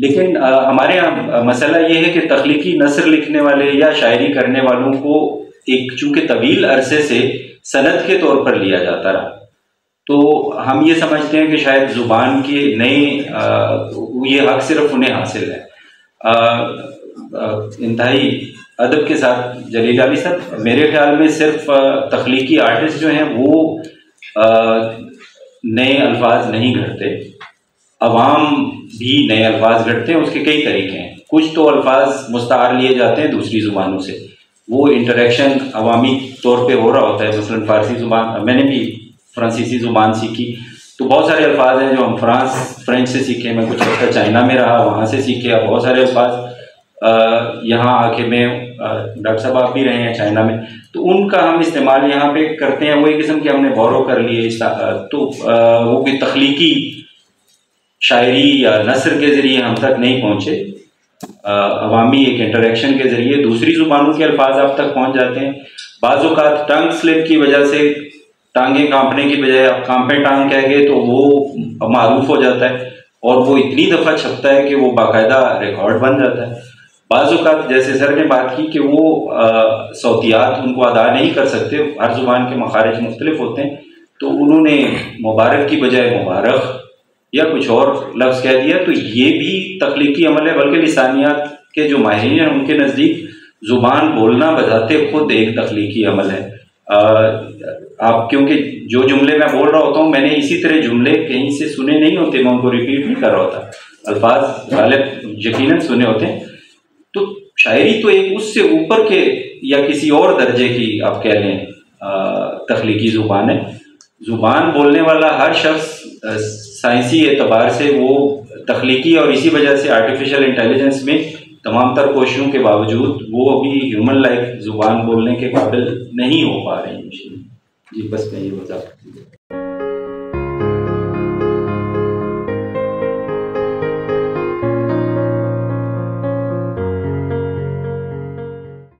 لیکن ہمارے یہاں مسئلہ یہ ہے کہ تخلیقی نثر لکھنے والے یا شاعری کرنے والوں کو ایک چونکہ طویل عرصے سے صنعت کے طور پر لیا جاتا رہا، تو ہم یہ سمجھتے ہیں کہ شاید زبان کے نئے یہ حق صرف انہیں حاصل ہے۔ انتہائی ادب کے ساتھ جلیل علی صاحب، میرے خیال میں صرف تخلیقی آرٹسٹ جو ہیں وہ نئے الفاظ نہیں گھڑتے، عوام بھی نئے الفاظ گھڑتے ہیں۔ اس کے کئی طریقے ہیں، کچھ تو الفاظ مستعار لیے جاتے ہیں دوسری زبانوں سے، وہ انٹریکشن عوامی طور پہ ہو رہا ہوتا ہے۔ مثلا فارسی زبان، میں نے بھی فرانسیسی زبان سیکھی، تو بہت سارے الفاظ ہیں جو ہم فرینچ سے سیکھے، میں کچھ وقت چائنا میں رہا، وہاں سے سیکھے، بہت سارے الفاظ یہاں آ کے میں ڈاکٹر صاحب آپ بھی رہے ہیں چائنا میں، تو ان کا ہم استعمال یہاں پہ کرتے ہیں، وہ ایک قسم کے ہم نے بورو کر لیے، تو وہ کوئی تخلیقی شاعری یا نثر کے ذریعے ہم تک نہیں پہنچے، عوامی ایک انٹریکشن کے ذریعے دوسری زبانوں کے الفاظ آپ تک پہنچ جاتے ہیں۔ بعض اوقات ٹنگ سلپ کی وجہ سے ٹانگیں کانپنے کی بجائے آپ کانپے ٹانگ کہہ گئے تو وہ معروف ہو جاتا ہے، اور وہ اتنی دفعہ چھپتا ہے کہ وہ باقاعدہ ریکارڈ بن جاتا ہے۔ بعض اوقات جیسے سر نے بات کی کہ وہ صوتیات ان کو ادا نہیں کر سکتے، ہر زبان کے مخارج مختلف ہوتے ہیں، تو انہوں نے مبارک کی بجائے مبارک یا کچھ اور لفظ کہہ دیا، تو یہ بھی تخلیقی عمل ہے۔ بلکہ لسانیات کے جو ماہرین ہیں ان کے نزدیک زبان بولنا بذات خود ایک تخلیقی عمل ہے۔ آپ کیونکہ جو جملے میں بول رہا ہوتا ہوں، میں نے اسی طرح جملے کہیں سے سنے نہیں ہوتے، میں ان کو ریپیٹ نہیں کر رہا ہوتا، الفاظ غالب یقیناً سنے ہوتے ہیں۔ تو شاعری تو ایک اس سے اوپر کے یا کسی اور درجے کی آپ کہہ لیں تخلیقی زبان ہے۔ زبان بولنے والا ہر شخص سائنسی اعتبار سے وہ تخلیقی، اور اسی وجہ سے آرٹیفیشل انٹیلیجنس میں تمام تر کوششوں کے باوجود وہ ابھی ہیومن لائک زبان بولنے کے قابل نہیں ہو پا رہے ہیں۔ جی بس میں یہ بتا